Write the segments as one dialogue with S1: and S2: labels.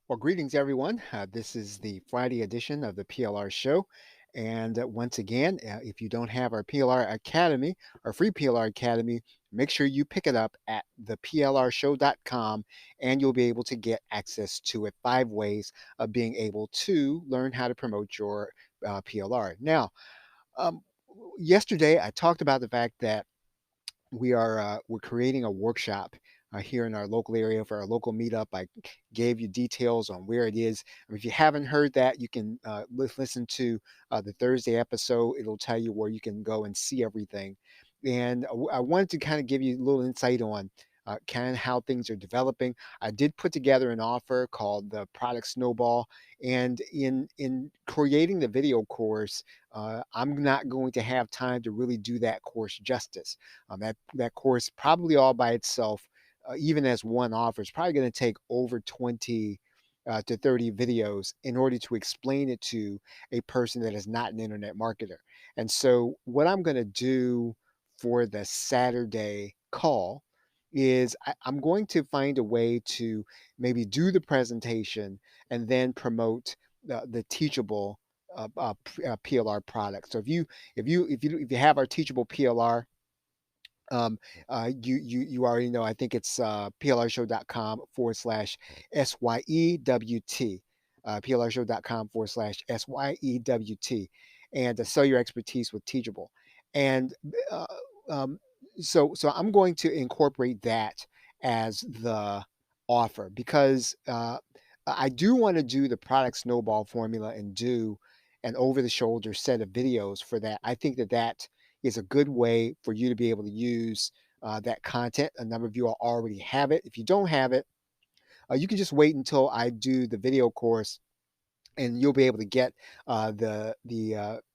S1: Well, greetings, everyone. This is the Friday edition of the PLR show. And once again, if you don't have our PLR Academy, our free PLR Academy, make sure you pick it up at theplrshow.com and you'll be able to get access to it. 5 ways of being able to learn how to promote your PLR. Now, um, yesterday I talked about the fact that we're creating a workshop here in our local area for our local meetup. I gave you details on where it is. If you haven't heard that, you can listen to the Thursday episode. It'll tell you where you can go and see everything. And I wanted to kind of give you a little insight on kind of how things are developing. I did put together an offer called the Product Snowball, and in creating the video course, I'm not going to have time to really do that course justice. That course probably all by itself, even as one offer, is probably going to take over 20 to 30 videos in order to explain it to a person that is not an internet marketer. And so, what I'm going to do for the Saturday call is I'm going to find a way to maybe do the presentation and then promote the teachable PLR product. So if you have our teachable PLR, um, you already know. I think it's plrshow.com/SYEWT, plrshow.com/SYEWT, and sell your expertise with Teachable. And uh, um, so I'm going to incorporate that as the offer because I do want to do the product snowball formula and do an over the shoulder set of videos for that. I think that is a good way for you to be able to use that content. A number of you all already have it. If you don't have it, you can just wait until I do the video course, and you'll be able to get the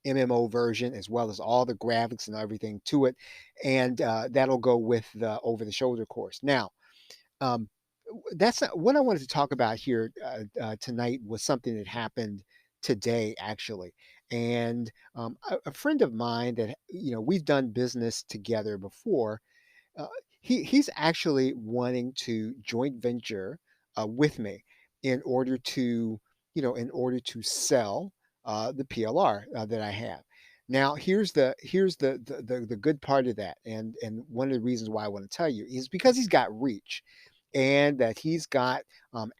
S1: MMO version as well as all the graphics and everything to it, and that'll go with the over the shoulder course. Now, um, that's not what I wanted to talk about here tonight. Was something that happened today actually, and a friend of mine that we've done business together before. uh, he's actually wanting to joint venture with me in order to sell the PLR that I have. Now here's the good part of that, and one of the reasons why I want to tell you is because he's got reach, and that he's got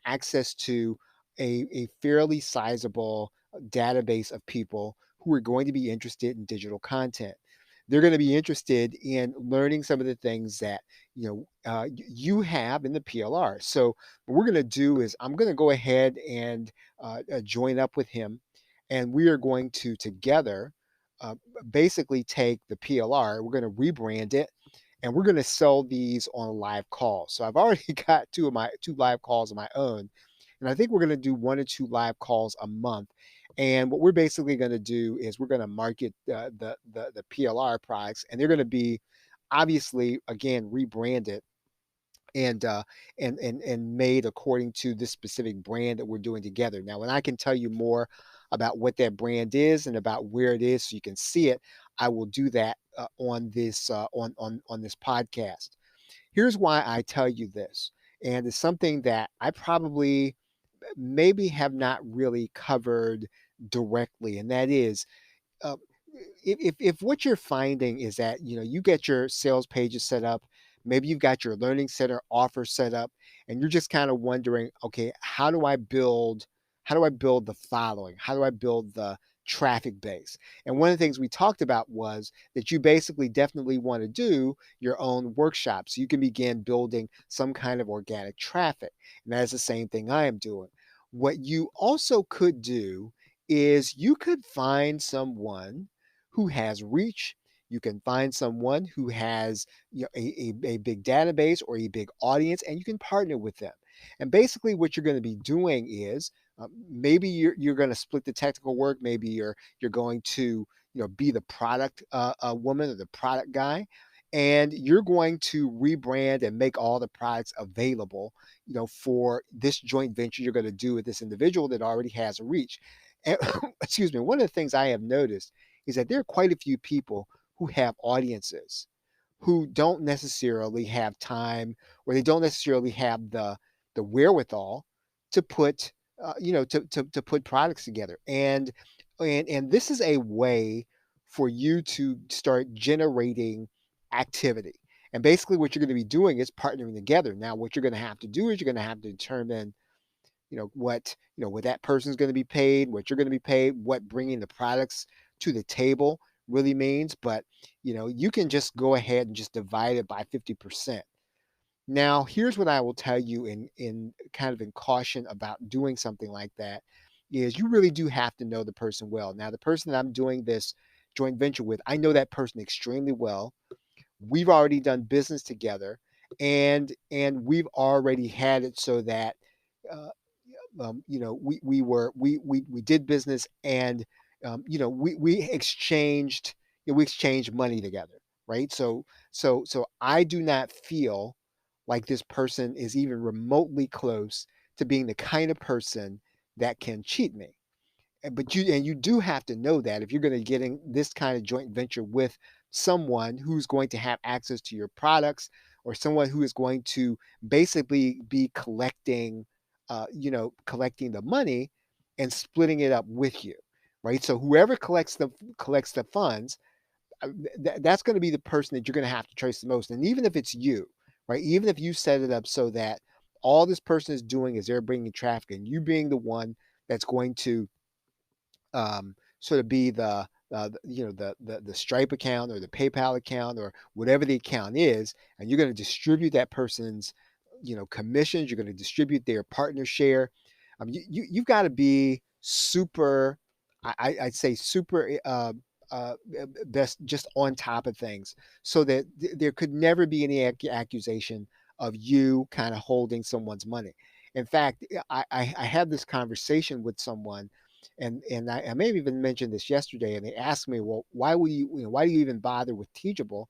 S1: access to a fairly sizable database of people who are going to be interested in digital content. They're going to be interested in learning some of the things that you have in the PLR. So what we're going to do is I'm going to go ahead and join up with him, and we are going to together uh, basically take the PLR. We're going to rebrand it, and we're going to sell these on a live call. So I've already got two live calls of my own, and I think we're going to do 1 or 2 live calls a month. And what we're basically going to do is we're going to market the PLR products, and they're going to be obviously again rebranded and made according to this specific brand that we're doing together. Now, when I can tell you more about what that brand is and about where it is, so you can see it, I will do that on this on this podcast. Here's why I tell you this, and it's something that I probably maybe have not really covered directly, and that is uh, if what you're finding is that you get your sales pages set up, maybe you've got your learning center offer set up, and you're just kind of wondering, okay, how do I build the following, how do I build the traffic base? And one of the things we talked about was that you basically definitely want to do your own workshop so you can begin building some kind of organic traffic, and that's the same thing I am doing. What you also could do is you could find someone who has reach. You can find someone who has a big database or a big audience, and you can partner with them. And basically, what you're going to be doing is maybe you're going to split the technical work. Maybe you're going to be the product woman or the product guy, and you're going to rebrand and make all the products available for this joint venture you're going to do with this individual that already has a reach. And excuse me, one of the things I have noticed is that there are quite a few people who have audiences who don't necessarily have time, or they don't necessarily have the wherewithal to put to put products together. And this is a way for you to start generating activity. And basically what you're going to be doing is partnering together. Now, what you're going to have to do is you're going to have to determine, what that person's going to be paid, what you're going to be paid, what bringing the products to the table really means. But, you can just go ahead and just divide it by 50%. Now, here's what I will tell you in kind of in caution about doing something like that is you really do have to know the person well. Now, the person that I'm doing this joint venture with, I know that person extremely well. We've already done business together, and we've already had it so that uh, we did business, and we exchanged money together, right? So I do not feel like this person is even remotely close to being the kind of person that can cheat me. But you do have to know that if you're going to get in this kind of joint venture with someone who's going to have access to your products, or someone who is going to basically be collecting the money and splitting it up with you, right? So whoever collects the funds, that's going to be the person that you're going to have to trace the most. And even if it's you, right? Even if you set it up so that all this person is doing is they're bringing traffic, and you being the one that's going to sort of be the Stripe account or the PayPal account or whatever the account is, and you're going to distribute that person's commissions. You're going to distribute their partner share. You've got to be super. I'd say super. Best just on top of things, so that there could never be any accusation of you kind of holding someone's money. In fact, I had this conversation with someone, and I may have even mentioned this yesterday, and they asked me, well, why do you even bother with Teachable?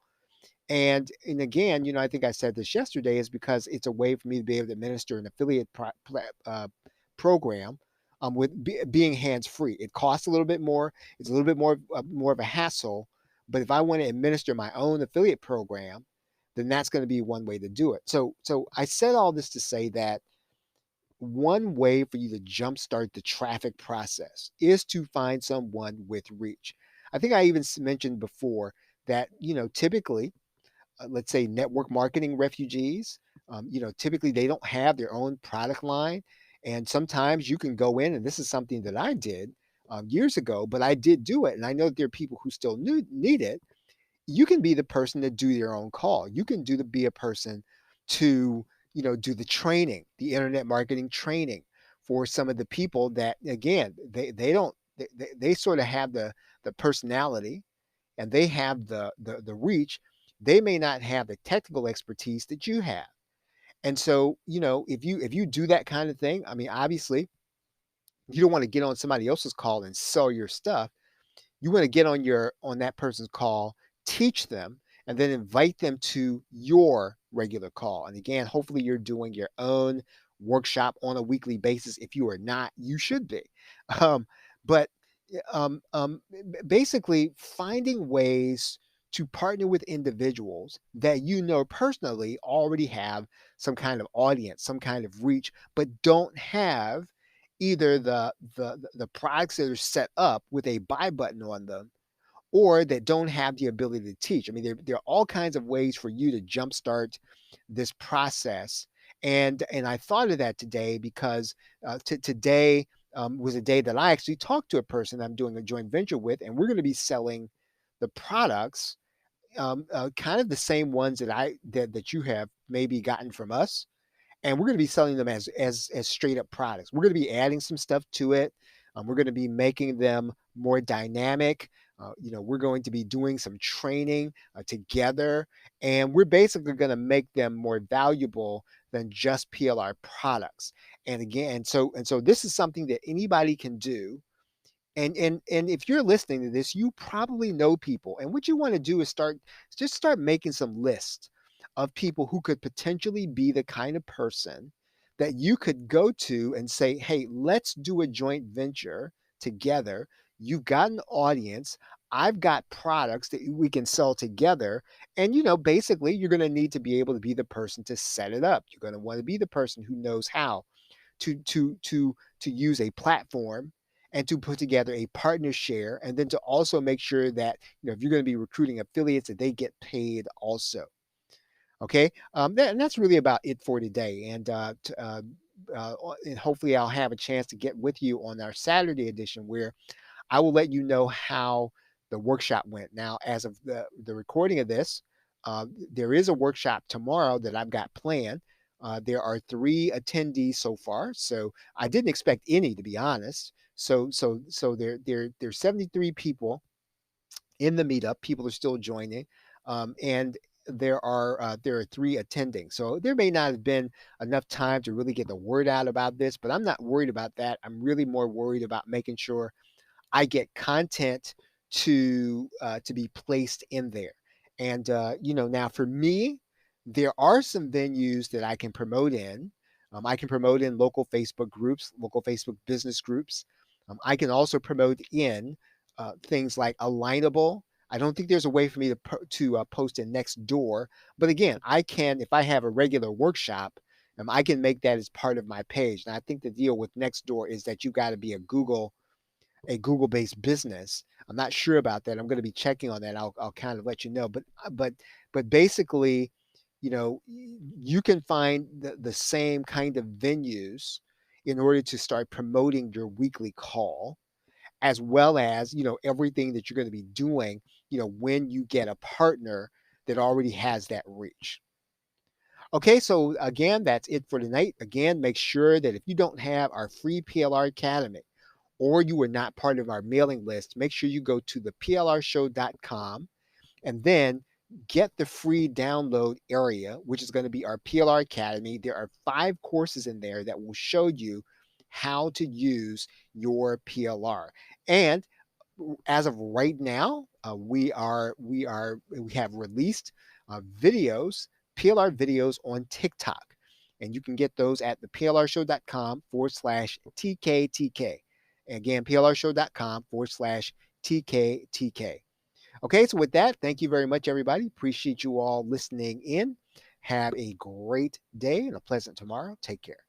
S1: And again, I think I said this yesterday, is because it's a way for me to be able to administer an affiliate program, with being hands free. It costs a little bit more. It's a little bit more of a hassle. But if I want to administer my own affiliate program, then that's going to be one way to do it. So I said all this to say that one way for you to jumpstart the traffic process is to find someone with reach. I think I even mentioned before that, typically, let's say network marketing refugees, typically they don't have their own product line. And sometimes you can go in, and this is something that I did years ago, but I did do it. And I know that there are people who still need it. You can be the person to do your own call. You can be a person to, do the training, the internet marketing training for some of the people that, again, they don't, they sort of have the personality, and they have the reach. They may not have the technical expertise that you have. And so, if you do that kind of thing, I mean, obviously you don't want to get on somebody else's call and sell your stuff. You want to get on that person's call, teach them, and then invite them to your regular call. And again, hopefully you're doing your own workshop on a weekly basis. If you are not, you should be. Um, but basically finding ways to partner with individuals that personally already have some kind of audience, some kind of reach, but don't have either the products that are set up with a buy button on them, or that don't have the ability to teach. I mean, there are all kinds of ways for you to jumpstart this process. And I thought of that today because today was a day that I actually talked to a person I'm doing a joint venture with, and we're going to be selling the products, kind of the same ones that you have maybe gotten from us, and we're going to be selling them as straight up products. We're going to be adding some stuff to it. We're going to be making them more dynamic. We're going to be doing some training together, and we're basically going to make them more valuable than just PLR products. And again, so this is something that anybody can do. And if you're listening to this, you probably know people. And what you want to do is start making some lists of people who could potentially be the kind of person that you could go to and say, hey, let's do a joint venture together. You've got an audience. I've got products that we can sell together. And, basically, you're going to need to be able to be the person to set it up. You're going to want to be the person who knows how to use a platform and to put together a partner share, and then to also make sure that, if you're going to be recruiting affiliates, that they get paid also. Okay, and that's really about it for today. And hopefully I'll have a chance to get with you on our Saturday edition, where I will let you know how the workshop went. Now, as of the recording of this, there is a workshop tomorrow that I've got planned. There are 3 attendees so far, so I didn't expect any, to be honest. So there's 73 people in the meetup. People are still joining, and there are 3 attending. So there may not have been enough time to really get the word out about this, but I'm not worried about that. I'm really more worried about making sure I get content to be placed in there. And now for me, there are some venues that I can promote in. I can promote in local Facebook groups, local Facebook business groups. I can also promote in things like Alignable. I don't think there's a way for me to post in next door, but again, I can, if I have a regular workshop, I can make that as part of my page. And I think the deal with Nextdoor is that you got to be a Google-based business. I'm not sure about that. I'm going to be checking on that. I'll kind of let you know. But basically, you can find the same kind of venues in order to start promoting your weekly call, as well as everything that you're going to be doing. When you get a partner that already has that reach. Okay, so again, that's it for tonight. Again, make sure that if you don't have our free PLR Academy, or you are not part of our mailing list, make sure you go to the plrshow.com and then get the free download area, which is going to be our PLR Academy. There are 5 courses in there that will show you how to use your PLR. And as of right now, we have released videos, PLR videos on TikTok. And you can get those at the plrshow.com/TKTK. Again, plrshow.com/TKTK. Okay, so with that, thank you very much, everybody. Appreciate you all listening in. Have a great day and a pleasant tomorrow. Take care.